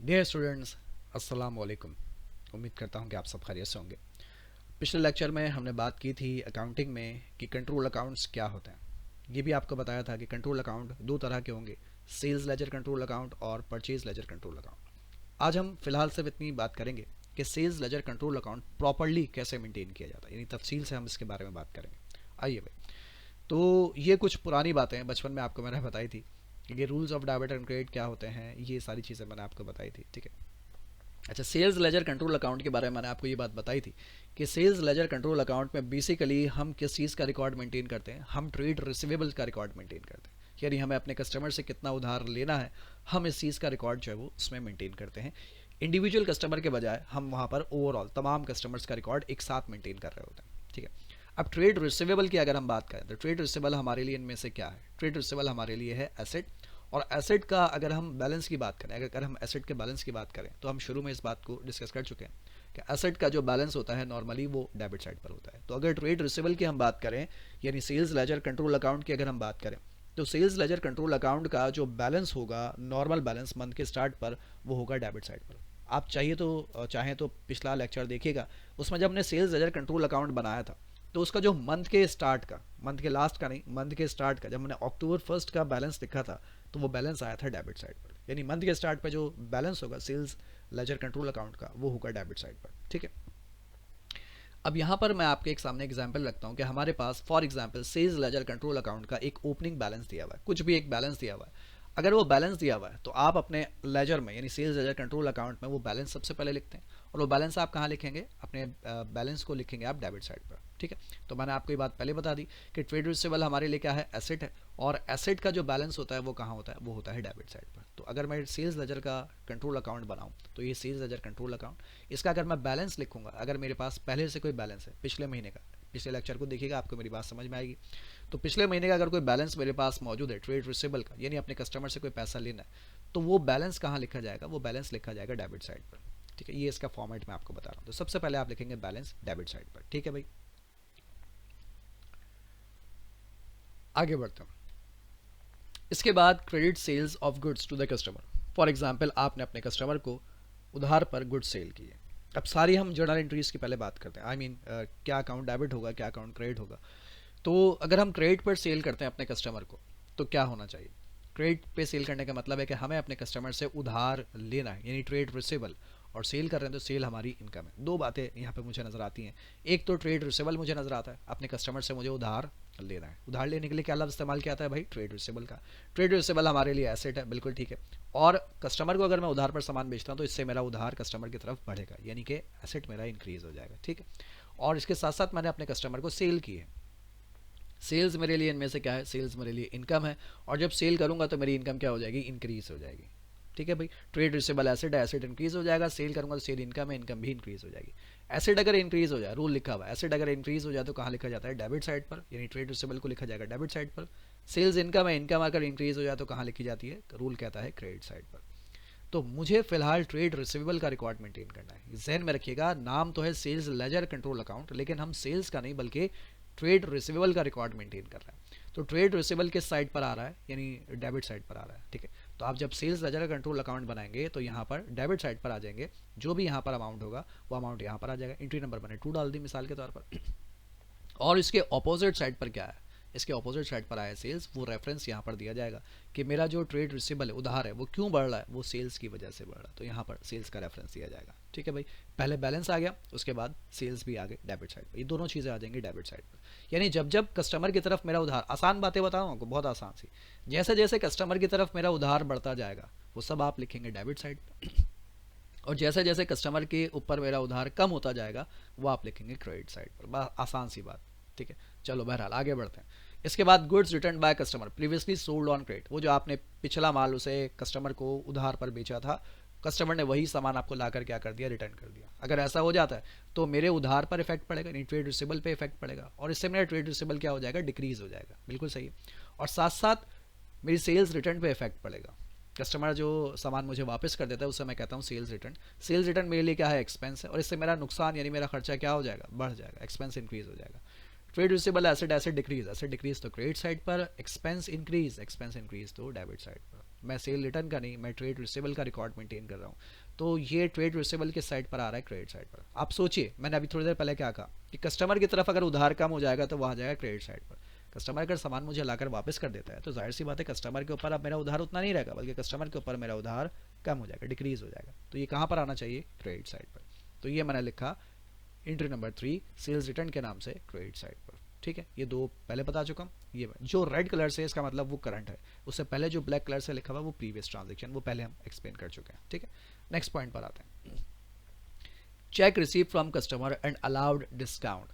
Dear students, अस्सलाम वालेकुम। उम्मीद करता हूँ कि आप सब खैरियत से होंगे। पिछले लेक्चर में हमने बात की थी अकाउंटिंग में कि कंट्रोल अकाउंट्स क्या होते हैं। ये भी आपको बताया था कि कंट्रोल अकाउंट दो तरह के होंगे, सेल्स लेजर कंट्रोल अकाउंट और परचेज लेजर कंट्रोल अकाउंट। आज हम फिलहाल सिर्फ इतनी बात करेंगे कि sales ledger control account properly कैसे मेंटेन किया जाता है, यानी तफसील से हम इसके बारे में बात करेंगे। आइए भाई, तो ये कुछ पुरानी बातें हैं, बचपन में आपको मैंने बताई थी कि ये rules of debit and credit क्या होते हैं, ये सारी चीज़ें मैंने आपको बताई थी। ठीक है। अच्छा, सेल्स लेजर कंट्रोल अकाउंट के बारे में मैंने आपको ये बात बताई थी कि सेल्स लेजर कंट्रोल अकाउंट में बेसिकली हम किस चीज़ का रिकॉर्ड मेंटेन करते हैं, हम ट्रेड रिसीवेबल्स का रिकॉर्ड मेंटेन करते हैं। यानी हमें अपने कस्टमर से कितना उधार लेना है, हम इस चीज़ का रिकॉर्ड जो है वो उसमें मेंटेन करते हैं। इंडिविजुअल कस्टमर के बजाय हम वहाँ पर ओवरऑल तमाम कस्टमर्स का रिकॉर्ड एक साथ मेंटेन कर रहे होते हैं। ठीक है। अब ट्रेड रिसीवेबल की अगर हम बात करें तो ट्रेड रिसीवेबल हमारे लिए इनमें से क्या है? ट्रेड रिसीवेबल हमारे लिए है एसेट। और एसेट का अगर हम बैलेंस की बात करें, अगर हम एसेट के बैलेंस की बात करें तो हम शुरू में इस बात को डिस्कस कर चुके हैं कि एसेट का जो बैलेंस होता है नॉर्मली वो डेबिट साइड पर होता है। तो अगर ट्रेड रिसीवेबल की हम बात करें, यानी सेल्स लेजर कंट्रोल अकाउंट की अगर हम बात करें, तो सेल्स लेजर कंट्रोल अकाउंट का जो बैलेंस होगा, नॉर्मल बैलेंस मंथ के स्टार्ट पर, वो होगा डेबिट साइड पर। आप चाहें तो पिछला लेक्चर देखिएगा, उसमें जब हमने सेल्स लेजर कंट्रोल अकाउंट बनाया था तो उसका जो मंथ के स्टार्ट का, मंथ के लास्ट का नहीं, मंथ के स्टार्ट का, जब मैंने अक्टूबर फर्स्ट का बैलेंस लिखा था तो वो बैलेंस आया था डेबिट साइड पर। यानी मंथ के स्टार्ट पे जो बैलेंस होगा सेल्स लेजर कंट्रोल अकाउंट का, वो होगा डेबिट साइड पर। ठीक है। अब यहाँ पर मैं आपके एक सामने एग्जांपल रखता हूँ कि हमारे पास for example sales ledger control account का एक ओपनिंग बैलेंस दिया हुआ है, कुछ भी एक बैलेंस दिया हुआ है। अगर वो बैलेंस दिया हुआ है तो आप अपने लेजर में, यानी सेल्स लेजर कंट्रोल अकाउंट में, वो बैलेंस सबसे पहले लिखते हैं। और वो बैलेंस आप कहाँ लिखेंगे? अपने बैलेंस को लिखेंगे आप डेबिट साइड पर। ठीक है। तो मैंने आपको ये बात पहले बता दी कि ट्रेड रिसीवेबल हमारे लिए क्या है? एसेट है। और एसेट का जो बैलेंस होता है वो कहाँ होता है? वो होता है डेबिट साइड पर। तो अगर मैं सेल्स लेजर का कंट्रोल अकाउंट बनाऊँ तो ये सेल्स लेजर कंट्रोल अकाउंट, इसका अगर मैं बैलेंस लिखूंगा, अगर मेरे पास पहले से कोई बैलेंस है पिछले महीने का, पिछले लेक्चर को देखिएगा आपको मेरी बात समझ में आएगी। तो पिछले महीने का अगर कोई बैलेंस मेरे पास मौजूद है ट्रेड रिसीवेबल का, यानी अपने कस्टमर से कोई पैसा लेना है, तो वो बैलेंस कहाँ लिखा जाएगा? वो बैलेंस लिखा जाएगा डेबिट साइड पर। ठीक है। ये इसका फॉर्मेट मैं आपको बता रहा हूँ। तो सबसे पहले आप लिखेंगे बैलेंस डेबिट साइड पर। ठीक है भाई, आगे बढ़ते हैं। इसके बाद credit sales of goods to the customer. For example आपने अपने कस्टमर को उधार पर गुड्स सेल किए। अब सारी हम जर्नल एंट्रीज की पहले बात करते हैं। आई मीन क्या अकाउंट डेबिट होगा, क्या अकाउंट क्रेडिट होगा। तो अगर हम क्रेडिट पर सेल करते हैं अपने कस्टमर को तो क्या होना चाहिए? क्रेडिट पे सेल करने का मतलब है कि हमें अपने कस्टमर से उधार लेना है, यानी ट्रेड रिसेबल। और सेल कर रहे हैं तो सेल हमारी इनकम है। दो बातें यहाँ पे मुझे नज़र आती हैं। एक तो ट्रेड रिसेबल मुझे नज़र आता है, अपने कस्टमर से मुझे उधार लेना है। उधार लेने के लिए क्या लफ्ज़ इस्तेमाल किया था है भाई? ट्रेड रिसेबल का। ट्रेड रिसेबल हमारे लिए एसेट है, बिल्कुल ठीक है। और कस्टमर को अगर मैं उधार पर सामान बेचता हूँ तो इससे मेरा उधार कस्टमर की तरफ बढ़ेगा, यानी कि एसेट मेरा इंक्रीज हो जाएगा। ठीक है। और इसके साथ साथ मैंने अपने कस्टमर को सेल की है। सेल्स मेरे लिए इनमें से क्या है? सेल्स मेरे लिए इनकम है। और जब सेल करूंगा तो मेरी इनकम क्या हो जाएगी? इंक्रीज हो जाएगी। ठीक है भाई। ट्रेड रिसेबल एसेट है, एसेट इंक्रीज हो जाएगा। सेल करूंगा तो सेल इनकम है, इनकम भी इंक्रीज हो जाएगी। एसेट अगर इंक्रीज हो जाए, रूल लिखा हुआ है, एसेट अगर इंक्रीज हो जाए तो कहाँ लिखा जाता है? डेबिट साइड पर, यानी ट्रेड रिसेबल को लिखा जाएगा डेबिट साइड पर। सेल्स इनकम है, इनकम अगर इंक्रीज हो जाए तो कहाँ लिखी जाती है? रूल कहता है क्रेडिट साइड पर। तो मुझे फिलहाल ट्रेड रिसीवेबल का रिकॉर्ड मेंटेन करना है। जहन में रखिएगा, नाम तो है सेल्स लेजर कंट्रोल अकाउंट, लेकिन हम सेल्स का नहीं बल्कि ट्रेड रिसीवेबल का रिकॉर्ड मेंटेन कर रहे हैं। तो ट्रेड रिसीवेबल किस साइड पर आ रहा है? यानी डेबिट साइड पर आ रहा है। ठीक है। तो आप जब सेल्स लेजर का कंट्रोल अकाउंट बनाएंगे तो यहाँ पर डेबिट साइड पर आ जाएंगे। जो भी यहाँ पर अमाउंट होगा वो अमाउंट यहाँ पर आ जाएगा। एंट्री नंबर मैंने 2 डाल दी मिसाल के तौर पर। और इसके ऑपोजिट साइड पर क्या है? इसके ऑपोजिट साइड पर आया सेल्स, वो रेफरेंस यहाँ पर दिया जाएगा कि मेरा जो ट्रेड रिसीवेबल है, उधार है, वो क्यों बढ़ रहा है? वो सेल्स की वजह से बढ़ रहा है। तो यहाँ पर सेल्स का रेफरेंस दिया जाएगा। ठीक है भाई। पहले बैलेंस आ गया, उसके बाद सेल्स भी आ गए डेबिट साइड पर। ये दोनों चीज़ें आ जाएंगी डेबिट साइड पर। यानी जब जब कस्टमर की तरफ मेरा उधार, आसान बातें बताऊँ आपको, बहुत आसान सी, जैसे जैसे कस्टमर की तरफ मेरा उधार बढ़ता जाएगा वो सब आप लिखेंगे डेबिट साइड पर। और जैसे जैसे कस्टमर के ऊपर मेरा उधार कम होता जाएगा वो आप लिखेंगे क्रेडिट साइड पर। आसान सी बात। ठीक है। चलो बहरहाल आगे बढ़ते हैं। इसके बाद goods return by customer previously sold on credit. वो जो आपने पिछला माल उसे कस्टमर को उधार पर बेचा था, कस्टमर ने वही सामान आपको लाकर क्या कर दिया? रिटर्न कर दिया। अगर ऐसा हो जाता है तो मेरे उधार पर इफेक्ट पड़ेगा, यानी ट्रेड रिसीवेबल पे इफेक्ट पड़ेगा। और इससे मेरा ट्रेड रिसीवेबल क्या हो जाएगा? डिक्रीज हो जाएगा। बिल्कुल सही है। और साथ साथ मेरी सेल्स रिटर्न पे इफेक्ट पड़ेगा। कस्टमर जो सामान मुझे वापस कर देता है उसे मैं कहता हूँ सेल्स रिटर्न। सेल्स रिटर्न मेरे लिए क्या है? एक्सपेंस है। और इससे मेरा नुकसान यानी मेरा खर्चा क्या हो जाएगा? बढ़ जाएगा। एक्सपेंस इंक्रीज हो जाएगा। Trade receivable asset, asset decrease, asset decrease तो क्रेडिट साइड पर, एक्सपेंस इंक्रीज तो डेबिट साइड पर। मैं सेल रिटर्न का नहीं, मैं ट्रेड रिसीवेबल का रिकॉर्ड मेंटेन कर रहा हूँ। तो ये ट्रेड रिसीवेबल के साइड पर आ रहा है, क्रेडिट साइड पर। आप सोचिए, मैंने अभी थोड़ी देर पहले क्या कहा कि कस्टमर की तरफ अगर उधार कम हो जाएगा तो वहाँ जाएगा क्रेडिट साइड पर। कस्टमर अगर सामान मुझे लाकर वापस कर देता है तो जाहिर सी बात है कस्टमर के ऊपर अब मेरा उधार उतना नहीं रहेगा, बल्कि कस्टमर के ऊपर मेरा उधार कम हो जाएगा, डिक्रीज हो जाएगा। तो ये कहाँ पर आना चाहिए, क्रेडिट साइड पर। तो ये मैंने लिखा एंट्री नंबर 3 सेल्स रिटर्न के नाम से क्रेडिट साइड पर। ठीक है, ये दो पहले बता चुका हूँ। ये जो रेड कलर से इसका मतलब वो करंट है, उससे पहले जो ब्लैक कलर से लिखा हुआ वो प्रीवियस ट्रांजेक्शन, वो पहले हम एक्सप्लेन कर चुके हैं। ठीक है, नेक्स्ट पॉइंट पर आते हैं। Check receive from customer and allowed discount.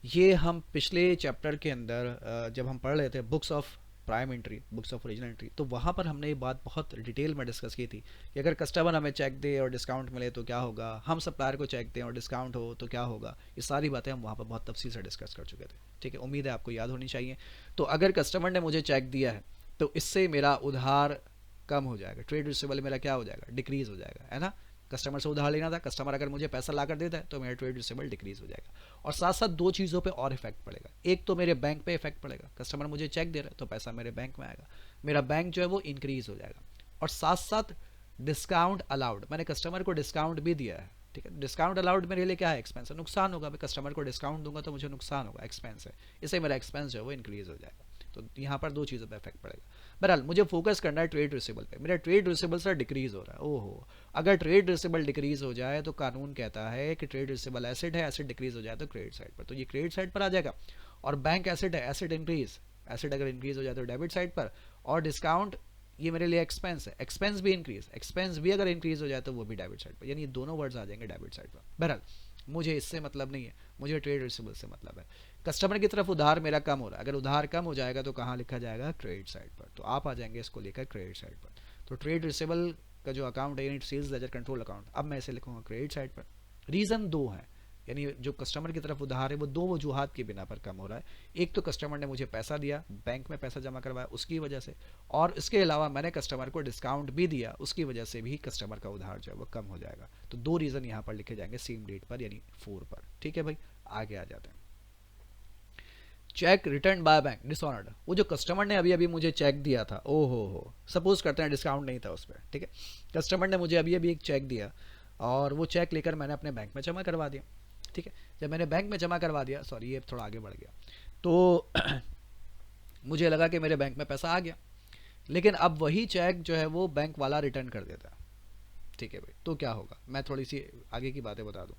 ये हम पिछले चैप्टर के अंदर जब हम पढ़ रहे थे books of prime entry, books of original entry, तो वहाँ पर हमने ये बात बहुत डिटेल में डिस्कस की थी कि अगर कस्टमर हमें चेक दे और डिस्काउंट मिले तो क्या होगा, हम सप्लायर को चेक दें और डिस्काउंट हो तो क्या होगा। ये सारी बातें हम वहाँ पर बहुत तफसील से डिस्कस कर चुके थे। ठीक है, उम्मीद है आपको याद होनी चाहिए। तो अगर कस्टमर ने मुझे चेक दिया है तो इससे मेरा उधार कम हो जाएगा, ट्रेड रिसीवेबल मेरा क्या हो जाएगा, डिक्रीज हो जाएगा, है ना। कस्टमर से उधार लेना था, कस्टमर अगर मुझे पैसा ला कर देता है तो मेरा ट्रेड रिसीवेबल डिक्रीज हो जाएगा। और साथ साथ दो चीज़ों पे और इफेक्ट पड़ेगा। एक तो मेरे बैंक पे इफेक्ट पड़ेगा, कस्टमर मुझे चेक दे रहा है तो पैसा मेरे बैंक में आएगा, मेरा बैंक जो है वो इंक्रीज हो जाएगा। और साथ साथ डिस्काउंट अलाउड, मैंने कस्टमर को डिस्काउंट भी दिया है। ठीक है, डिस्काउंट अलाउड मेरे लिए क्या है, एक्सपेंस है, नुकसान होगा। मैं कस्टमर को डिस्काउंट दूंगा तो मुझे नुकसान होगा, एक्सपेंस है, इससे मेरा एक्सपेंस जो है वो इंक्रीज हो जाएगा। तो यहाँ पर दो चीज़ों पर इफेक्ट पड़ेगा। बहरहाल मुझे फोकस करना है ट्रेड रिसीवेबल पे। मेरा ट्रेड रिसीवेबल सर डिक्रीज हो रहा है, ओहो। अगर ट्रेड रिसीवेबल डिक्रीज हो जाए तो कानून कहता है कि ट्रेड रिसीवेबल एसेट है, एसेट डिक्रीज हो जाए तो क्रेडिट साइड पर, तो ये क्रेडिट साइड पर आ जाएगा। और बैंक एसेट है, एसेट इंक्रीज, एसेट अगर इंक्रीज हो जाए तो डेबिट साइड पर। और डिस्काउंट ये मेरे लिए एक्सपेंस है, एक्सपेंस भी इंक्रीज, एक्सपेंस भी अगर इंक्रीज हो जाए तो वो भी डेबिट साइड पर, यानी दोनों वर्ड्स आ जाएंगे डेबिट साइड पर। बहरहाल मुझे इससे मतलब नहीं है, मुझे ट्रेड रिसीवेबल से मतलब है। कस्टमर की तरफ उधार मेरा कम हो रहा है, अगर उधार कम हो जाएगा तो कहाँ लिखा जाएगा, क्रेडिट साइड पर। तो आप आ जाएंगे इसको लेकर क्रेडिट साइड पर। तो ट्रेड रिसीवेबल का जो अकाउंट है यानी सेल्स लेजर कंट्रोल अकाउंट, अब मैं इसे लिखूंगा क्रेडिट साइड पर। रीज़न दो है, यानी जो कस्टमर की तरफ उधार है वो दो वजूहात की बिना पर कम हो रहा है। एक तो कस्टमर ने मुझे पैसा दिया, बैंक में पैसा जमा करवाया उसकी वजह से, और इसके अलावा मैंने कस्टमर को डिस्काउंट भी दिया, उसकी वजह से भी कस्टमर का उधार जो है वो कम हो जाएगा। तो दो रीज़न यहाँ पर लिखे जाएंगे सेम डेट पर, यानी 4 पर। ठीक है भाई, आगे आ जाते हैं। Check return by bank dishonoured, वो जो कस्टमर ने अभी अभी मुझे चेक दिया था, ओ हो, सपोज करते हैं डिस्काउंट नहीं था उस पर। ठीक है, कस्टमर ने मुझे अभी अभी एक चेक दिया और वो चेक लेकर मैंने अपने बैंक में जमा करवा दिया। ठीक है, जब मैंने बैंक में जमा करवा दिया, सॉरी ये थोड़ा आगे बढ़ गया, तो मुझे लगा कि मेरे बैंक में पैसा आ गया, लेकिन अब वही चेक जो है वो बैंक वाला रिटर्न कर देता है। ठीक है भाई, तो क्या होगा, मैं थोड़ी सी आगे की बातें बता दूं,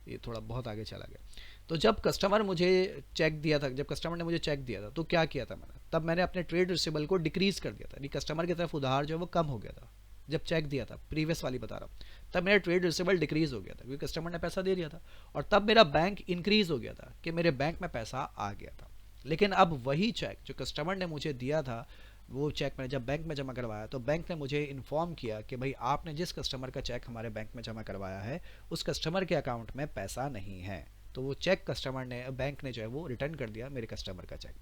ये थोड़ा बहुत आगे चला गया। तो जब कस्टमर मुझे चेक दिया था, जब कस्टमर ने मुझे चेक दिया था तो क्या किया था मैंने, तब मैंने अपने ट्रेड रिसीवेबल को डिक्रीज कर दिया था, यानी कस्टमर की तरफ उधार जो है वो कम हो गया था। जब चेक दिया था, प्रीवियस वाली बता रहा हूँ, तब मेरा ट्रेड रिसीवेबल डिक्रीज हो गया था क्योंकि कस्टमर ने पैसा दे दिया था। और तब मेरा बैंक इंक्रीज हो गया था कि मेरे बैंक में पैसा आ गया था। लेकिन अब वही चेक जो कस्टमर ने मुझे दिया था, वो चेक मैंने जब बैंक में जमा करवाया तो बैंक ने मुझे इन्फॉर्म किया कि भाई आपने जिस कस्टमर का चेक हमारे बैंक में जमा करवाया है उस कस्टमर के अकाउंट में पैसा नहीं है। तो वो चेक कस्टमर ने, बैंक ने जो है वो रिटर्न कर दिया मेरे कस्टमर का चेक।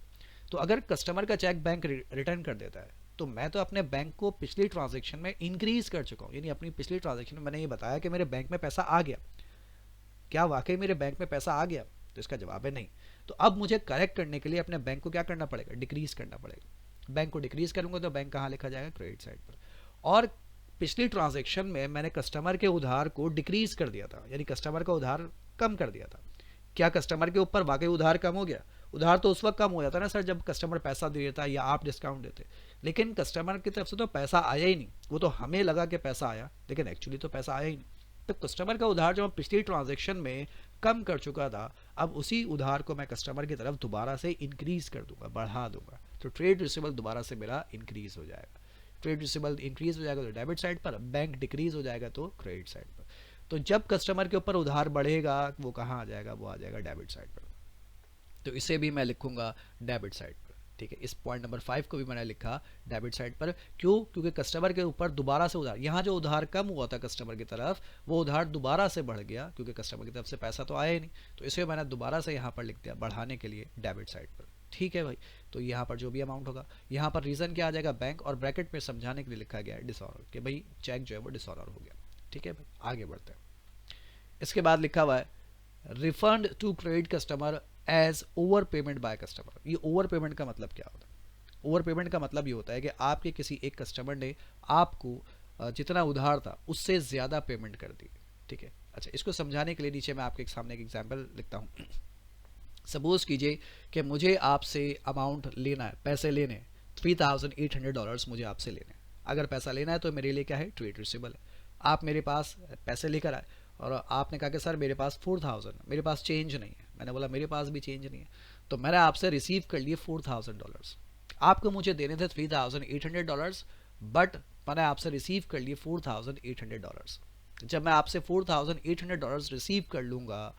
तो अगर कस्टमर का चेक बैंक रिटर्न कर देता है तो मैं तो अपने बैंक को पिछली ट्रांजेक्शन में इंक्रीज कर चुका हूँ, यानी अपनी पिछली ट्रांजेक्शन में मैंने ये बताया कि मेरे बैंक में पैसा आ गया। क्या वाकई मेरे बैंक में पैसा आ गया, तो इसका जवाब है नहीं। तो अब मुझे करेक्ट करने के लिए अपने बैंक को क्या करना पड़ेगा, डिक्रीज करना पड़ेगा। बैंक को डिक्रीज करूंगा तो बैंक कहाँ लिखा जाएगा, क्रेडिट साइड पर। और पिछली ट्रांजेक्शन में मैंने कस्टमर के उधार को डिक्रीज कर दिया था, यानी कस्टमर का उधार कम कर दिया था। क्या कस्टमर के ऊपर वाकई उधार कम हो गया, उधार तो उस वक्त कम हो जाता ना सर जब कस्टमर पैसा दे देता या आप डिस्काउंट देते, लेकिन कस्टमर की तरफ से तो पैसा आया ही नहीं। वो तो हमें लगा कि पैसा आया, लेकिन एक्चुअली तो पैसा आया ही नहीं। तो कस्टमर का उधार जो मैं पिछली ट्रांजेक्शन में कम कर चुका था, अब उसी उधार को मैं कस्टमर की तरफ दोबारा से इंक्रीज कर दूंगा, बढ़ा दूंगा। तो ट्रेड रिसीवेबल दोबारा से मेरा इंक्रीज हो जाएगा। ट्रेड रिसीवेबल इंक्रीज हो जाएगा तो डेबिट साइड पर, बैंक डिक्रीज हो जाएगा तो क्रेडिट साइड पर। तो जब कस्टमर के ऊपर उधार बढ़ेगा वो कहाँ आ जाएगा, वो आ जाएगा डेबिट साइड पर। तो इसे भी मैं लिखूंगा डेबिट साइड पर। ठीक है, इस पॉइंट नंबर 5 को भी मैंने लिखा डेबिट साइड पर। क्यों, क्योंकि कस्टमर के ऊपर दोबारा से उधार, यहाँ जो उधार कम हुआ था कस्टमर की तरफ, वो उधार दोबारा से बढ़ गया क्योंकि कस्टमर की तरफ से पैसा तो आया ही नहीं। तो इसे मैंने दोबारा से यहाँ पर लिख दिया बढ़ाने के लिए डेबिट साइड पर। ठीक है भाई, तो यहाँ पर जो भी अमाउंट होगा, यहाँ पर रीज़न क्या आ जाएगा, बैंक, और ब्रैकेट में समझाने के लिए लिखा गया है डिसऑनर, कि भाई चेक जो है वो डिसऑनर हो गया। ठीक है भाई, आगे बढ़ते हैं। इसके बाद लिखा हुआ है refund to credit customer as over payment by customer. ये ओवर पेमेंट का मतलब क्या होता है, ओवर पेमेंट का मतलब ये होता है कि आपके किसी एक कस्टमर ने आपको जितना उधार था उससे ज़्यादा पेमेंट कर दी, ठीक है। अच्छा, इसको समझाने के लिए नीचे मैं आपके सामने एक एग्जांपल लिखता हूँ। सपोज कीजिए कि मुझे आपसे अमाउंट लेना है, पैसे लेने हैं, $3,800 मुझे आपसे लेने हैं। अगर पैसा लेना है तो मेरे लिए क्या है, ट्रेड रिसीवेबल है। आप मेरे पास पैसे लेकर आए और आपने कहा कि सर मेरे पास 4,000, मेरे पास चेंज नहीं है। मैंने बोला मेरे पास भी चेंज नहीं है, तो मैंने आपसे रिसीव कर लिए $4,000। आपको मुझे देने थे $3,800, बट मैंने आपसे रिसीव कर लिए $4,800। जब मैं आपसे $4,800 रिसीव कर लूँगा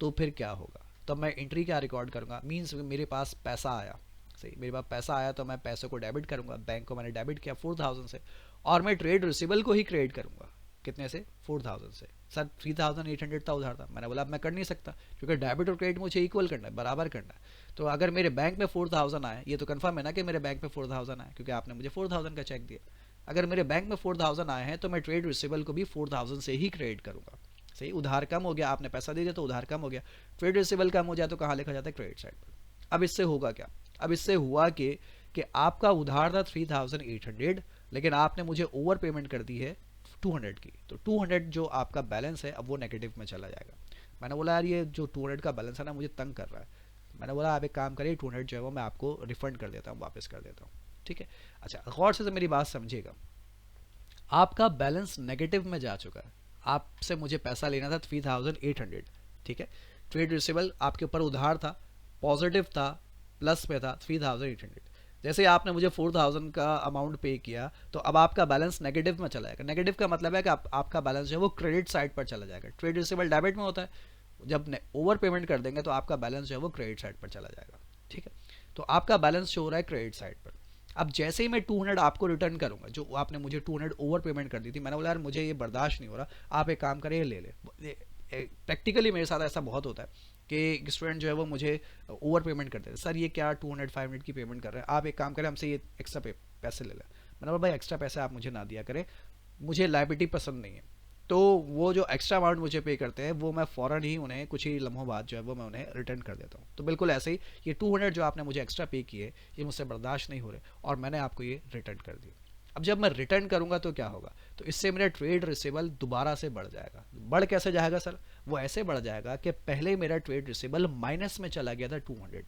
तो फिर क्या होगा, तब मैं एंट्री क्या रिकॉर्ड करूँगा, मीन्स मेरे पास पैसा आया, सही, मेरे पास पैसा आया तो मैं पैसे को डेबिट करूँगा, बैंक को मैंने डेबिट किया 4,000 से, और मैं ट्रेड रिसीवेबल को ही क्रेडिट करूँगा, कितने से, 4,000 से। सर 3,800 था उधार था, मैंने बोला अब मैं कर नहीं सकता क्योंकि डेबिट और क्रेडिट मुझे इक्वल करना है, बराबर करना है। तो अगर मेरे बैंक में 4,000 आए, ये तो कंफर्म है ना कि मेरे बैंक में 4,000 आए, क्योंकि आपने मुझे 4,000 का चेक दिया। अगर मेरे बैंक में 4,000 आए हैं तो मैं ट्रेड रिसीवेबल को भी 4,000 से ही क्रेडिट करूँगा, सही। उधार कम हो गया, आपने पैसा दे दिया तो उधार कम हो गया। ट्रेड रिसीवेबल कम हो जाए तो कहाँ लिखा जाता है, क्रेडिट साइड पर। अब इससे होगा क्या, अब इससे हुआ कि आपका उधार था 3,800, लेकिन आपने मुझे ओवर पेमेंट कर दी है 200 की, तो 200 जो आपका बैलेंस है अब वो नेगेटिव में चला जाएगा। मैंने बोला यार ये जो 200 का बैलेंस है ना मुझे तंग कर रहा है। मैंने बोला आप एक काम करिए, 200 जो है वो मैं आपको रिफंड कर देता हूँ, वापस कर देता हूँ, ठीक है। अच्छा, गौर से मेरी बात समझिएगा, आपका बैलेंस नेगेटिव में जा चुका है। आपसे मुझे पैसा लेना था 3,800, ठीक है। ट्रेड रिसीवेबल आपके ऊपर उधार था, पॉजिटिव था, प्लस में था 3,800। जैसे आपने मुझे 4,000 का अमाउंट पे किया तो अब आपका बैलेंस नेगेटिव में चला जाएगा। नेगेटिव का मतलब है कि आपका बैलेंस जो है वो क्रेडिट साइड पर चला जाएगा। ट्रेड रिसीवेबल डेबिट में होता है, जब ओवर पेमेंट कर देंगे तो आपका बैलेंस जो है वो क्रेडिट साइड पर चला जाएगा, ठीक है। तो आपका बैलेंस शो हो रहा है क्रेडिट साइड पर। अब जैसे ही मैं 200 आपको रिटर्न करूंगा, जो आपने मुझे 200 ओवर पेमेंट कर दी थी, मैंने बोला यार मुझे ये बर्दाश्त नहीं हो रहा, आप एक काम करें ले ले। प्रैक्टिकली मेरे साथ ऐसा बहुत होता है कि स्टूडेंट जो है वो मुझे ओवर पेमेंट करते हैं, सर ये क्या 200 500 की पेमेंट कर रहे हैं, आप एक काम करें हमसे ये एक्स्ट्रा पैसे ले लें। मैंने बोला भाई एक्स्ट्रा पैसे आप मुझे ना दिया करें, मुझे लाइबिलिटी पसंद नहीं है। तो वो जो एक्स्ट्रा अमाउंट मुझे पे करते हैं वो मैं फ़ौरन ही उन्हें कुछ ही लम्हों बाद जो है वो मैं उन्हें रिटर्न कर देता हूँ। तो बिल्कुल ऐसे ही ये 200 जो आपने मुझे एक्स्ट्रा पे किए ये मुझसे बर्दाश्त नहीं हो रहे और मैंने आपको ये रिटर्न कर दिए। अब जब मैं रिटर्न करूंगा तो क्या होगा, तो इससे मेरा ट्रेड रिसीवेबल दोबारा से बढ़ जाएगा। बढ़ कैसे जाएगा सर, वो ऐसे बढ़ जाएगा कि पहले मेरा ट्रेड रिसीवेबल माइनस में चला गया था 200,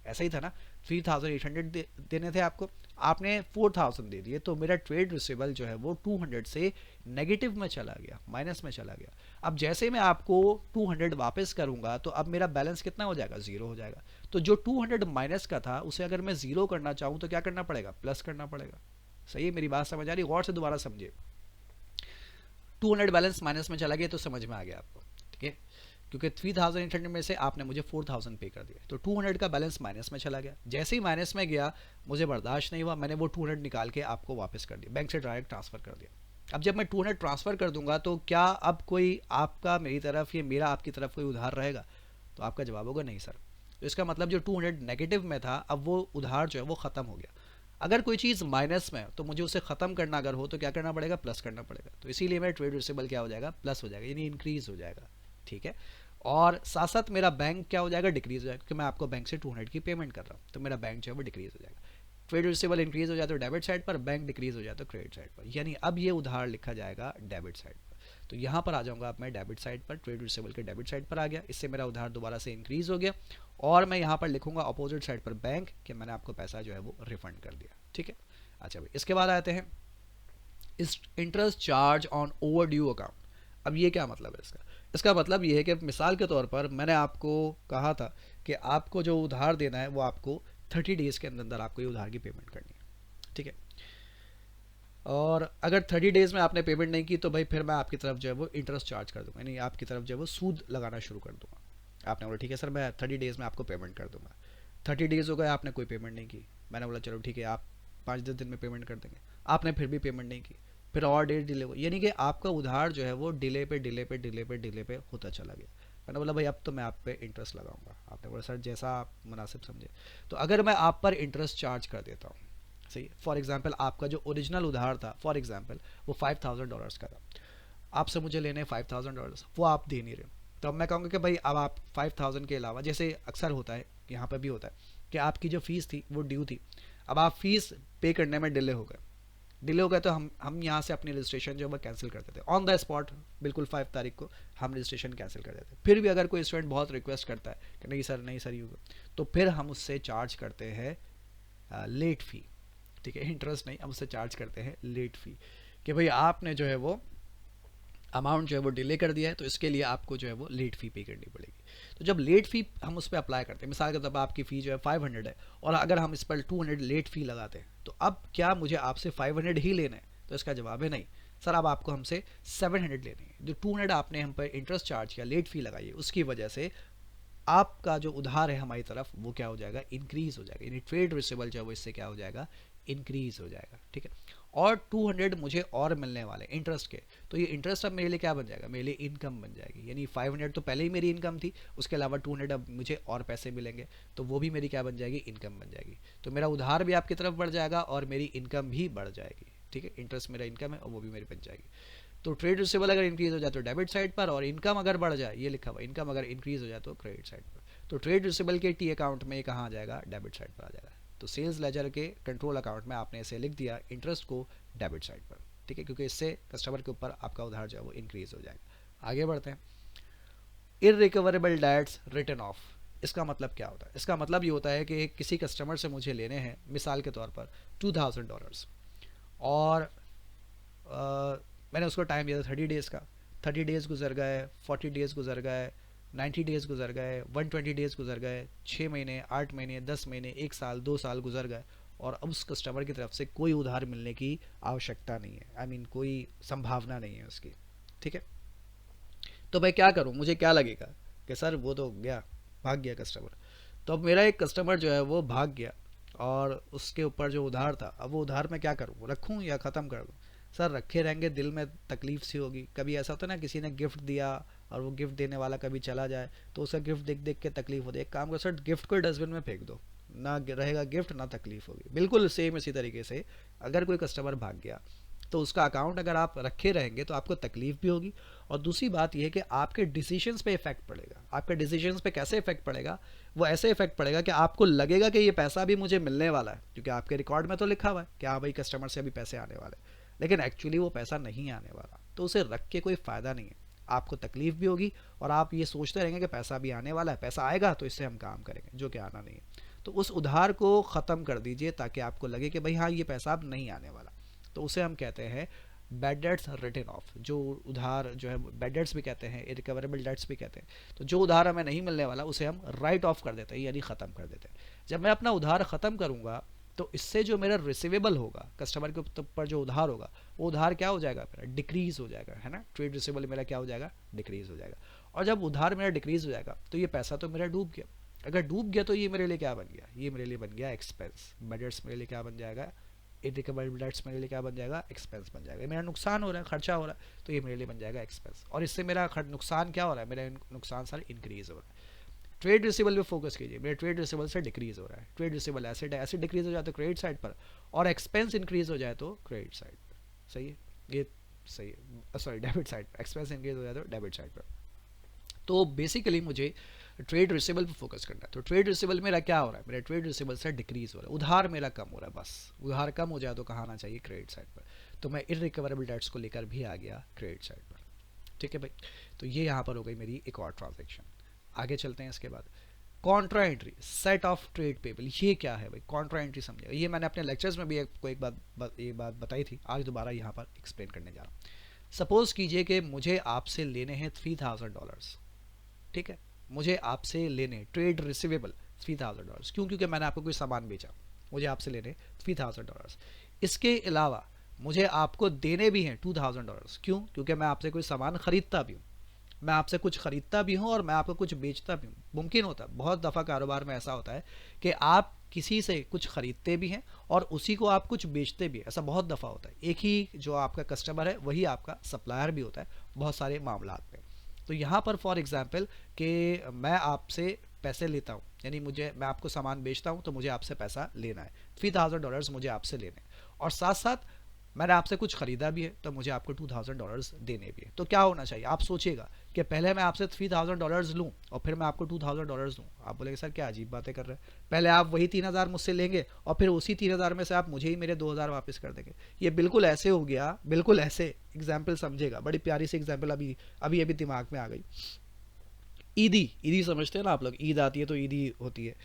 ऐसा ही था ना, 3,800 देने थे आपको, आपने 4,000 दे दिए, तो मेरा ट्रेड रिसीवेबल जो है वो 200 से नेगेटिव में चला गया, माइनस में चला गया। अब जैसे मैं आपको 200 वापस करूंगा तो अब मेरा बैलेंस कितना हो जाएगा, जीरो हो जाएगा। तो जो 200 माइनस का था उसे अगर मैं जीरो करना चाहूँ तो क्या करना पड़ेगा, प्लस करना पड़ेगा। सही है, मेरी बात समझ आ रही, गौर से दोबारा समझिए। 200 बैलेंस माइनस में चला गया तो समझ में आ गया आपको, ठीक है, क्योंकि 3,800 में से आपने मुझे 4,000 पे कर दिया, तो 200 का बैलेंस माइनस में चला गया। जैसे ही माइनस में गया मुझे बर्दाश्त नहीं हुआ, मैंने वो 200 निकाल के आपको वापस कर दिया, बैंक से डायरेक्ट ट्रांसफ़र कर दिया। अब जब मैं 200 ट्रांसफ़र कर दूंगा तो क्या अब कोई आपका मेरी तरफ या मेरा आपकी तरफ कोई उधार रहेगा, तो आपका जवाब होगा नहीं सर। तो इसका मतलब जो 200 नेगेटिव में था अब वो उधार जो है वो ख़त्म हो गया। अगर कोई चीज़ माइनस में तो मुझे उसे ख़त्म करना अगर हो तो क्या करना पड़ेगा, प्लस करना पड़ेगा। तो इसीलिए मेरा ट्रेड रिसीवेबल क्या हो जाएगा, प्लस हो जाएगा, यानी इंक्रीज़ हो जाएगा, ठीक है। और साथ साथ मेरा बैंक क्या हो जाएगा, डिक्रीज हो जाएगा, क्योंकि मैं आपको बैंक से 200 की पेमेंट कर रहा हूँ, तो मेरा बैंक जो है वो डिक्रीज हो जाएगा। ट्रेड रिसीवेबल इंक्रीज हो जाए तो डेबिट साइड पर, बैंक डिक्रीज हो जाए तो क्रेडिट साइड पर, यानी अब ये उधार लिखा जाएगा डेबिट साइड पर। तो यहाँ पर आ जाऊँगा अब मैं डेबिट साइड पर, ट्रेड रिसीवेबल के डेबिट साइड पर आ गया, इससे मेरा उधार दोबारा से इंक्रीज हो गया। और मैं यहाँ पर लिखूंगा अपोजिट साइड पर बैंक कि मैंने आपको पैसा जो है वो रिफंड कर दिया, ठीक है। अच्छा भाई, इसके बाद आते हैं इस interest charge on over due account. अब ये क्या मतलब है इसका, इसका मतलब ये है कि मिसाल के तौर पर मैंने आपको कहा था कि आपको जो उधार देना है वो आपको 30 डेज़ के अंदर आपको ये उधार की पेमेंट करनी है, ठीक है। और अगर 30 डेज़ में आपने पेमेंट नहीं की तो भाई फिर मैं आपकी तरफ जो है वो इंटरेस्ट चार्ज कर दूंगा, यानी आपकी तरफ जो है वो सूद लगाना शुरू कर दूंगा। आपने बोला ठीक है सर मैं 30 डेज़ में आपको पेमेंट कर दूंगा। 30 डेज़ हो गए आपने कोई पेमेंट नहीं की, मैंने बोला चलो ठीक है आप 5-10 दिन में पेमेंट कर देंगे, आपने फिर भी पेमेंट नहीं की, फिर और डेट डिले हो, यानी कि आपका उधार जो है वो डिले पे डिले पे डिले पे डिले पे होता चला गया। मैंने बोला भाई अब तो मैं आप पे इंटरेस्ट लगाऊंगा। आपने बोला सर जैसा आप मुनासिब समझे। तो अगर मैं आप पर इंटरेस्ट चार्ज कर देता हूँ, सही, फॉर एग्जांपल आपका जो ओरिजिनल उधार था फॉर एग्जांपल वो $5,000 का था, आपसे मुझे लेने $5,000, वो आप दे नहीं रहे, तो अब मैं कहूँगा कि भाई अब आप 5,000 के अलावा, जैसे अक्सर होता है यहाँ पर भी होता है कि आपकी जो फ़ीस थी वो ड्यू थी, अब आप फीस पे करने में डिले हो गए तो हम यहाँ से अपनी रजिस्ट्रेशन जो है कैंसिल कर देते हैं ऑन द स्पॉट, बिल्कुल 5 तारीख को हम रजिस्ट्रेशन कैंसिल कर देते हैं। फिर भी अगर कोई स्टूडेंट बहुत रिक्वेस्ट करता है कि नहीं सर यूँ, तो फिर हम उससे चार्ज करते हैं लेट फ़ी, ठीक है, इंटरेस्ट नहीं, हम उससे चार्ज करते हैं लेट फ़ी कि भाई आपने जो है वो अमाउंट जो है वो डिले कर दिया है, तो इसके लिए आपको जो है वो लेट फ़ी पे करनी पड़ेगी। तो जब लेट फ़ी हम उस पर अप्लाई करते हैं, मिसाल के तौर पर आपकी फ़ी जो है 500 है और अगर हम इस पर 200 लेट फ़ी लगाते हैं, तो अब क्या मुझे आपसे 500 ही लेना है? तो इसका जवाब है नहीं सर, अब आपको हमसे 700 लेने हैं। जो 200 आपने हम पर इंटरेस्ट चार्ज किया, लेट फ़ी लगाई है, उसकी वजह से आपका जो उधार है हमारी तरफ वो क्या हो जाएगा, इंक्रीज हो जाएगा, यानी ट्रेड रिसीवेबल जो है वो इससे क्या हो जाएगा, इंक्रीज हो जाएगा, ठीक है। और 200 मुझे और मिलने वाले इंटरेस्ट के, तो ये इंटरेस्ट अब मेरे लिए क्या बन जाएगा, मेरे लिए इनकम बन जाएगी, यानी 500 तो पहले ही मेरी इनकम थी, उसके अलावा 200 अब मुझे और पैसे मिलेंगे, तो वो भी मेरी क्या बन जाएगी, इनकम बन जाएगी। तो मेरा उधार भी आपकी तरफ बढ़ जाएगा और मेरी इनकम भी बढ़ जाएगी, ठीक है, इंटरेस्ट मेरा इनकम है और वो भी मेरी बन जाएगी। तो ट्रेड रिसीवेबल अगर इंक्रीज हो जाए तो डेबिट साइड पर, और इनकम अगर बढ़ जाए, ये लिखा हुआ इनकम अगर इंक्रीज हो जाए तो क्रेडिट साइड पर। तो ट्रेड रिसीवेबल के टी अकाउंट में कहाँ आ जाएगा, डेबिट साइड पर आ जाएगा। तो सेल्स लेजर के कंट्रोल अकाउंट में आपने इसे लिख दिया इंटरेस्ट को डेबिट साइड पर, ठीक है, क्योंकि इससे कस्टमर के ऊपर आपका उधार जो है वो इंक्रीज हो जाएगा। आगे बढ़ते हैं। इररिकवरेबल डेट्स रिटन ऑफ, इसका मतलब क्या होता है? इसका मतलब ये होता है कि किसी कस्टमर से मुझे लेने हैं, मिसाल के तौर पर $2000, और मैंने उसको टाइम दिया था 30 डेज़ का, 30 डेज़ गुजर गए, 40 डेज़ गुजर गए, 90 डेज़ गुजर गए, 120 डेज़ गुजर गए, 6 महीने, 8 महीने, 10 महीने, 1 साल, 2 साल गुजर गए, और अब उस कस्टमर की तरफ से कोई उधार मिलने की आवश्यकता नहीं है, आई मीन कोई संभावना नहीं है उसकी, ठीक है। तो मैं क्या करूँ, मुझे क्या लगेगा कि सर वो तो गया, भाग गया कस्टमर। तो अब मेरा एक कस्टमर जो है वो भाग गया और उसके ऊपर जो उधार था, अब वो उधार मैं क्या करूँ, रखूँ या ख़त्म कर दूँ? सर रखे रहेंगे दिल में तकलीफ सी होगी। कभी ऐसा होता है ना, किसी ने गिफ्ट दिया और वो गिफ्ट देने वाला कभी चला जाए तो उसका गिफ्ट देख देख के तकलीफ होती है। एक काम करो सर, गिफ्ट को डस्टबिन में फेंक दो, ना रहेगा गिफ्ट ना तकलीफ होगी। बिल्कुल सेम इसी तरीके से अगर कोई कस्टमर भाग गया तो उसका अकाउंट अगर आप रखे रहेंगे तो आपको तकलीफ भी होगी, और दूसरी बात यह है कि आपके डिसीजंस पे इफेक्ट पड़ेगा। आपके डिसीजंस पे कैसे इफेक्ट पड़ेगा? वो ऐसे इफेक्ट पड़ेगा कि आपको लगेगा कि ये पैसा भी मुझे मिलने वाला है, क्योंकि आपके रिकॉर्ड में तो लिखा हुआ है कि हाँ भाई कस्टमर से अभी पैसे आने वाले, लेकिन एक्चुअली वो पैसा नहीं आने वाला, तो उसे रख के कोई फ़ायदा नहीं है। आपको तकलीफ भी होगी और आप ये सोचते रहेंगे कि पैसा भी आने वाला है, पैसा आएगा तो इससे हम काम करेंगे, जो कि आना नहीं है। तो उस उधार को ख़त्म कर दीजिए ताकि आपको लगे कि भाई हाँ ये पैसा अब नहीं आने वाला। तो उसे हम कहते हैं बैड डेट्स रिटन ऑफ। जो उधार जो है बैड डेट्स भी कहते हैं, इरिकवरेबल डेट्स भी कहते हैं। तो जो उधार हमें नहीं मिलने वाला उसे हम राइट ऑफ कर देते हैं, यानी ख़त्म कर देते हैं। जब मैं अपना उधार ख़त्म करूँगा तो इससे जो मेरा रिसीवेबल होगा, कस्टमर के ऊपर जो उधार होगा, वो उधार क्या हो जाएगा, मेरा डिक्रीज हो जाएगा, है ना। ट्रेड रिसीवेबल मेरा क्या हो जाएगा, डिक्रीज हो जाएगा। और जब उधार मेरा डिक्रीज हो जाएगा तो ये पैसा तो मेरा डूब गया। अगर डूब गया तो ये मेरे लिए क्या बन गया, ये मेरे लिए बन गया एक्सपेंस। बजट्स मेरे लिए क्या बन जाएगा, इरिकवरेबल डेट्स मेरे लिए क्या बन जाएगा, एक्सपेंस बन जाएगा। मेरा नुकसान हो रहा है, खर्चा हो रहा है, तो ये मेरे लिए बन जाएगा एक्सपेंस। और इससे मेरा नुकसान क्या हो रहा है, मेरा नुकसान सारा इंक्रीज हो रहा है। ट्रेड रिसीवेबल पे फोकस कीजिए, मेरे ट्रेड रिसीवेबल से डिक्रीज हो रहा है। ट्रेड रिसीवेबल एसिड है, एसिड डिक्रीज हो जाए तो क्रेडिट साइड पर, और एक्सपेंस इंक्रीज हो जाए तो क्रेडिट साइड पर। सही है, ये सही है, सॉरी डेबिट साइड पर। एक्सपेंस इंक्रीज हो जाए तो डेबिट साइड पर। तो बेसिकली मुझे ट्रेड रिसीवेबल पे फोकस करना है। तो ट्रेड रिसीवेबल मेरा क्या हो रहा है, मेरा ट्रेड रिसीवेबल से डिक्रीज हो रहा है, उधार मेरा कम हो रहा है। बस उधार कम हो जाए तो कहाँ आना चाहिए, क्रेडिट साइड पर। तो मैं इरिकवरेबल डेट्स को लेकर भी आ गया क्रेडिट साइड पर, ठीक है भाई। तो ये यहाँ पर हो गई मेरी एक और ट्रांजेक्शन। आगे चलते हैं। इसके बाद Contra entry, set of trade payable. ये क्या है भाई, कॉन्ट्रा एंट्री समझिएगा। ये मैंने अपने लेक्चर्स में भी एक बात बताई थी, आज दोबारा यहाँ पर एक्सप्लेन करने जा रहा हूँ। सपोज कीजिए कि मुझे आपसे लेने हैं $3000, ठीक है। मुझे आपसे लेने ट्रेड रिसीवेबल $3000, क्यों? क्योंकि मैंने आपको कोई सामान बेचा, मुझे आपसे लेने $3000। इसके अलावा मुझे आपको देने भी हैं $2000, क्यों? क्योंकि मैं आपसे कोई सामान खरीदता भी हूँ, मैं आपसे कुछ खरीदता भी हूँ और मैं आपको कुछ बेचता भी हूँ। मुमकिन होता है, बहुत दफ़ा कारोबार में ऐसा होता है कि आप किसी से कुछ खरीदते भी हैं और उसी को आप कुछ बेचते भी हैं। ऐसा बहुत दफ़ा होता है। एक ही जो आपका कस्टमर है वही आपका सप्लायर भी होता है बहुत सारे मामलात में। तो यहाँ पर फॉर एग्जांपल कि मैं आपसे पैसे लेता हूँ, यानी मैं आपको सामान बेचता हूँ तो मुझे आपसे पैसा लेना है, $3000 मुझे आपसे लेने हैं। और साथ साथ मैंने आपसे कुछ खरीदा भी है तो मुझे आपको $2000 देने भी है। तो क्या होना चाहिए, आप सोचिएगा कि पहले मैं आपसे $3000 लूँ और फिर मैं आपको $2000 दूँ। आप बोलेंगे सर क्या अजीब बातें कर रहे हैं, पहले आप वही 3000 मुझसे लेंगे और फिर उसी 3000 में से आप मुझे ही मेरे 2000 वापस कर देंगे। ये बिल्कुल ऐसे हो गया, बिल्कुल ऐसे एग्जाम्पल समझेगा, बड़ी प्यारी सी एग्जाम्पल अभी अभी अभी दिमाग में आ गई। ईदी, ईदी समझते हैं ना आप लोग, ईद आती है तो ईदी होती है।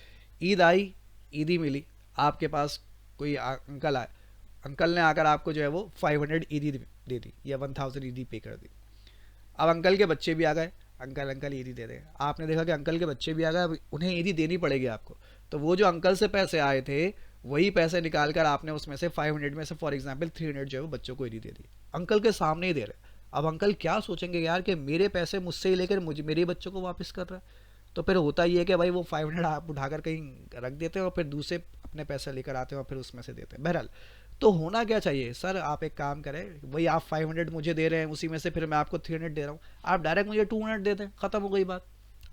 ईद आई, ईदी मिली, आपके पास कोई अंकल आए, अंकल ने आकर आपको जो है वो 500 ईदी दे दी या 1000 ईदी पे कर दी। अब अंकल के बच्चे भी आ गए, अंकल अंकल ईदी दे दें, आपने देखा कि अंकल के बच्चे भी आ गए, अब उन्हें ईदी देनी पड़ेगी आपको। तो वो जो अंकल से पैसे आए थे वही पैसे निकाल कर आपने उसमें से 500 में से फॉर एग्जाम्पल 300 जो है वो बच्चों को ईदी दे दी, अंकल के सामने ही दे रहे। अब अंकल क्या सोचेंगे यार कि मेरे पैसे मुझसे ही लेकर मुझे मेरे बच्चों को वापस कर रहा है। तो फिर होता ही है कि भाई वो 500 आप उठाकर कहीं रख देते हैं और फिर दूसरे अपने पैसे लेकर आते हैं और फिर उसमें से देते हैं। बहरहाल तो होना क्या चाहिए सर, आप एक काम करें, वही आप 500 मुझे दे रहे हैं उसी में से फिर मैं आपको 300 दे रहा हूँ, आप डायरेक्ट मुझे 200 दे दें, खत्म हो गई बात।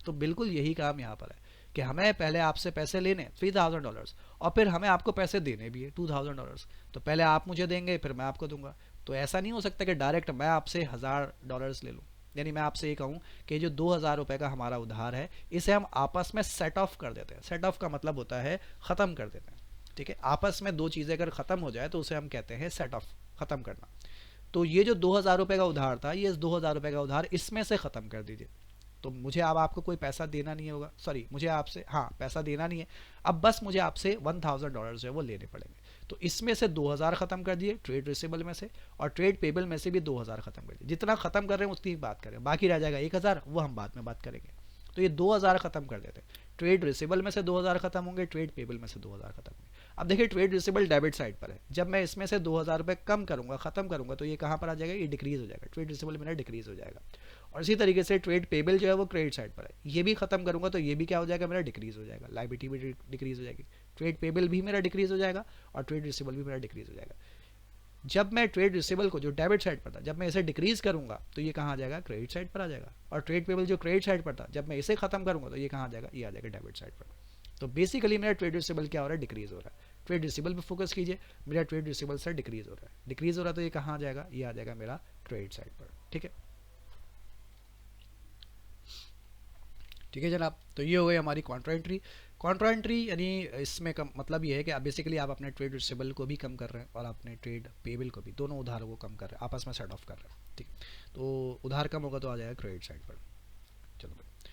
तो बिल्कुल यही काम यहाँ पर है कि हमें पहले आपसे पैसे लेने $3000 और फिर हमें आपको पैसे देने भी है $2000। तो पहले आप मुझे देंगे फिर मैं आपको दूंगा। तो ऐसा नहीं हो सकता कि डायरेक्ट मैं आपसे $1000 ले लूँ, यानी मैं आपसे ये कहूँ कि जो $2000 का हमारा उधार है इसे हम आपस में सेट ऑफ कर देते हैं। सेट ऑफ का मतलब होता है ख़त्म कर देते हैं। ठीक है, आपस में दो चीज़ें अगर ख़त्म हो जाए तो उसे हम कहते हैं सेट ऑफ, ख़त्म करना। तो ये जो $2000 का उधार था, ये इस $2000 का उधार इसमें से ख़त्म कर दीजिए। तो मुझे अब आपको कोई पैसा देना नहीं होगा, सॉरी मुझे आपसे हाँ पैसा देना नहीं है, अब बस मुझे आपसे $1000 जो है वो लेने पड़ेंगे। तो इसमें से 2000 ख़त्म कर दिए ट्रेड रिसीबल में से, और ट्रेड पेबल में से भी 2000 ख़त्म कर दिए। जितना ख़त्म कर रहे हैं उसकी बात करें, बाकी रह जाएगा 1000, वो हम बाद में बात करेंगे। तो ये 2000 ख़त्म कर देते हैं, ट्रेड रिसीबल में से 2000 ख़त्म होंगे, ट्रेड पेबल में से 2000 ख़त्म होंगे। अब देखिए ट्रेड रिसीबल डेबिट साइड पर है, जब मैं इसमें से $2000 कम करूंगा, ख़त्म करूंगा, तो ये कहाँ पर आ जाएगा, ये डिक्रीज हो जाएगा, ट्रेड रिसीबल मेरा डिक्रीज हो जाएगा। और इसी तरीके से ट्रेड पेबल जो है वो क्रेडिट साइड पर है, ये भी खत्म करूंगा तो ये भी क्या हो जाएगा, मेरा डिक्रीज हो जाएगा, लाइबिलिटी भी डिक्रीज हो जाएगी, ट्रेड पेबल भी मेरा डिक्रीज हो जाएगा और ट्रेड रिसीबल भी मेरा डिक्रीज हो जाएगा। जब मैं ट्रेड रिसीबल को जो डेबिट साइड पर था, जब मैं इसे डिक्रीज करूंगा तो ये कहाँ आ जाएगा, क्रेडिट साइड पर आ जाएगा। और ट्रेड पेबल जो क्रेडिट साइड पर था, जब मैं इसे खत्म करूंगा तो ये कहाँ आ जाएगा, ये आ जाएगा डेबिट साइड पर। तो बेसिकली मेरा ट्रेड रिसीबल क्या हो रहा है, डिक्रीज हो रहा है। ट्रेड रिसीबल पे फोकस कीजिए, मेरा ट्रेड रिसीबल सर डिक्रीज हो रहा है, डिक्रीज हो रहा है तो ये कहाँ आ जाएगा, ये आ जाएगा मेरा ट्रेड साइड पर। ठीक है, ठीक है जनाब। तो ये हो गई हमारी कॉन्ट्रा एंट्री। कॉन्ट्रा एंट्री यानी इसमें कम मतलब ये है कि आप बेसिकली आप अपने ट्रेड रिसीबल को भी कम कर रहे हैं और अपने ट्रेड पेबल को भी, दोनों उधारों को कम कर रहे हैं, आपस में सेट ऑफ कर रहे हैं। ठीक, तो उधार कम होगा तो आ जाएगा क्रेडिट साइड पर। चलो भाई,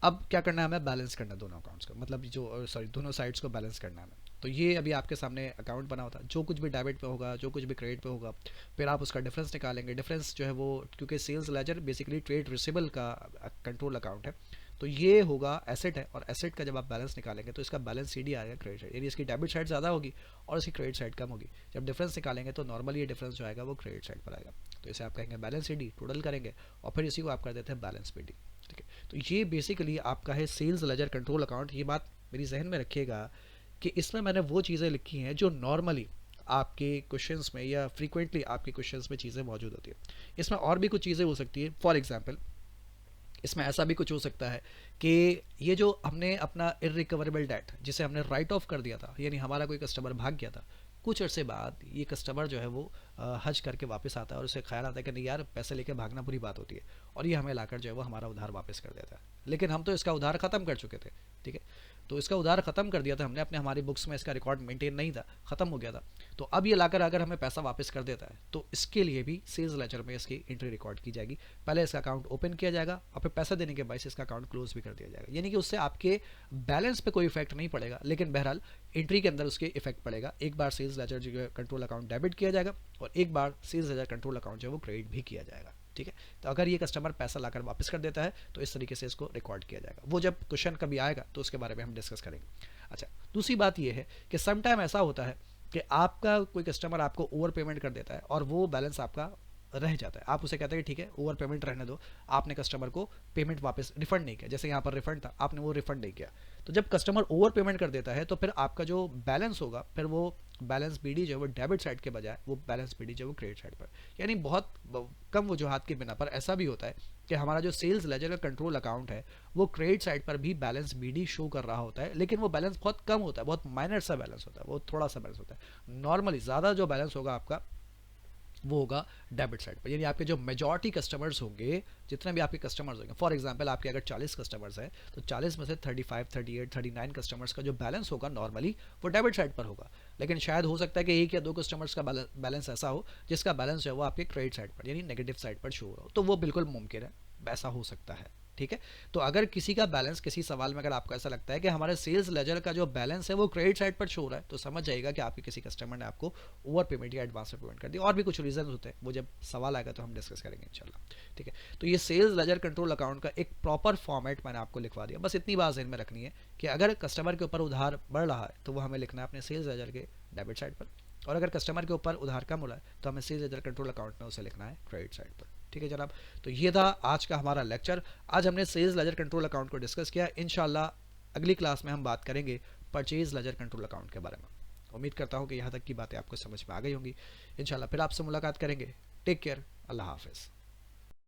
अब क्या करना है, हमें बैलेंस करना है दोनों अकाउंट्स को, मतलब जो सॉरी दोनों साइड्स को बैलेंस करना है हमें। तो ये अभी आपके सामने अकाउंट बना होता है, जो कुछ भी डेबिट पे होगा, जो कुछ भी क्रेडिट पे होगा, फिर आप उसका डिफरेंस निकालेंगे। डिफरेंस जो है वो, क्योंकि sales ledger basically trade receivable का कंट्रोल अकाउंट है, तो ये होगा एसेट है, और एसेट का जब आप बैलेंस निकालेंगे तो इसका बैलेंस सीडी आएगा क्रेडिट साइड, यानी इसकी डेबिट साइड ज़्यादा होगी और इसकी क्रेडिट साइड कम होगी। जब डिफरेंस निकालेंगे तो नॉर्मली ये डिफरेंस जो आएगा वो क्रेडिट साइड पर आएगा। तो इसे आप कहेंगे बैलेंस सीडी, टोटल करेंगे और फिर इसी को आप कर देते हैं बैलेंस पीडी। ठीक है, तो ये बेसिकली आपका है सेल्स लेजर कंट्रोल अकाउंट। ये बात मेरी जहन में रखिएगा कि इसमें मैंने वो चीज़ें लिखी हैं जो नॉर्मली आपके क्वेश्चंस में या फ्रीक्वेंटली आपके क्वेश्चंस में चीज़ें मौजूद होती है। इसमें और भी कुछ चीज़ें हो सकती है, फॉर एग्जांपल इसमें ऐसा भी कुछ हो सकता है कि ये जो हमने अपना इरिकवरेबल डेट जिसे हमने राइट ऑफ कर दिया था, यानी हमारा कोई कस्टमर भाग गया था, कुछ अर्से बाद ये कस्टमर जो है वो हज करके वापस आता है और उसे ख्याल आता है कि नहीं यार पैसे लेके भागना बुरी बात होती है, और ये हमें लाकर जो है वो हमारा उधार वापस कर देता है। लेकिन हम तो इसका उधार ख़त्म कर चुके थे। ठीक है, तो इसका उधार ख़त्म कर दिया था हमने, अपने हमारी बुक्स में इसका रिकॉर्ड मेंटेन नहीं था, ख़त्म हो गया था। तो अब ये लाकर अगर हमें पैसा वापस कर देता है तो इसके लिए भी सेल्स लेजर में इसकी एंट्री रिकॉर्ड की जाएगी। पहले इसका अकाउंट ओपन किया जाएगा और फिर पैसा देने के बाद इसका अकाउंट क्लोज भी कर दिया जाएगा, यानी कि उससे आपके बैलेंस पे कोई इफेक्ट नहीं पड़ेगा, लेकिन बहरहाल एंट्री के अंदर उसके इफेक्ट पड़ेगा। एक बार सेल्स लेजर जो है कंट्रोल अकाउंट डेबिट किया जाएगा और एक बार सेल्स लेजर कंट्रोल अकाउंट जो है वो क्रेडिट भी किया जाएगा। ठीक है, तो अगर ये कस्टमर पैसा लाकर वापस कर देता है तो इस तरीके से इसको रिकॉर्ड किया जाएगा। वो जब क्वेश्चन कभी आएगा तो उसके बारे में हम डिस्कस करेंगे। अच्छा, दूसरी बात ये है कि सम टाइम ऐसा होता है कि आपका कोई कस्टमर आपको ओवर पेमेंट कर देता है और वो बैलेंस आपका रह जाता है। आप उसे कहते हैं कि ठीक है ओवर पेमेंट रहने दो, आपने कस्टमर को पेमेंट वापस रिफंड नहीं किया, जैसे यहाँ पर रिफंड था आपने वो रिफंड नहीं किया। तो जब कस्टमर ओवर पेमेंट कर देता है तो फिर आपका जो बैलेंस होगा, फिर वो बैलेंस बीडी जो है वो डेबिट साइड के बजाय वो बैलेंस बीडी जो है वो क्रेडिट साइड पर, यानी बहुत कम वजूहत की बिना पर ऐसा भी होता है कि हमारा जो सेल्स लेजर का कंट्रोल अकाउंट है वो क्रेडिट साइड पर भी बैलेंस बीडी शो कर रहा होता है, लेकिन वो बैलेंस बहुत कम होता है, बहुत माइनर सा बैलेंस होता है, वो थोड़ा सा बैलेंस होता है। नॉर्मली ज़्यादा जो बैलेंस होगा आपका वो होगा डेबिट साइड पर। यानी आपके जो मेजॉरिटी कस्टमर्स होंगे, जितने भी आपके कस्टमर्स होंगे, फॉर एग्जांपल आपके अगर 40 कस्टमर्स हैं तो 40 में से 35, 38, 39 कस्टमर्स का जो बैलेंस होगा नॉर्मली वो डेबिट साइड पर होगा। लेकिन शायद हो सकता है कि एक या दो कस्टमर्स का बैलेंस ऐसा हो जिसका बैलेंस है वो आपके क्रेडिट साइड पर यानी नेगेटिव साइड पर शो हो रहा हो, तो वो बिल्कुल मुमकिन है, वैसा हो सकता है। ठीक है। तो अगर किसी का बैलेंस, किसी सवाल में अगर आपको ऐसा लगता है कि हमारे सेल्स लेजर का जो बैलेंस है वो क्रेडिट साइड पर शो हो रहा है, तो समझ जाइएगा कि आपके किसी कस्टमर ने आपको ओवर पेमेंट या एडवांस में पेमेंट कर दी। और भी कुछ रीजन होते हैं, वो जब सवाल आएगा तो हम डिस्कस करेंगे इंशाल्लाह। ठीक है। तो ये सेल्स लेजर कंट्रोल अकाउंट का एक प्रॉपर फॉर्मेट मैंने आपको लिखवा दिया। बस इतनी बात ध्यान में रखनी है कि अगर कस्टमर के ऊपर उधार बढ़ रहा है तो वो हमें लिखना है अपने सेल्स लेजर के डेबिट साइड पर, और अगर कस्टमर के ऊपर उधार कम हो रहा है तो हमें सेल्स लेजर कंट्रोल अकाउंट में उसे लिखना है क्रेडिट साइड पर। ठीक है जनाब। तो ये था आज का हमारा लेक्चर। आज हमने सेल्स लेजर कंट्रोल अकाउंट को डिस्कस किया। इंशाल्लाह अगली क्लास में हम बात करेंगे परचेज लेजर कंट्रोल अकाउंट के बारे में। उम्मीद करता हूँ कि यहाँ तक की बातें आपको समझ में आ गई होंगी। इंशाल्लाह फिर आपसे मुलाकात करेंगे। Take care. अल्लाह हाफिज़।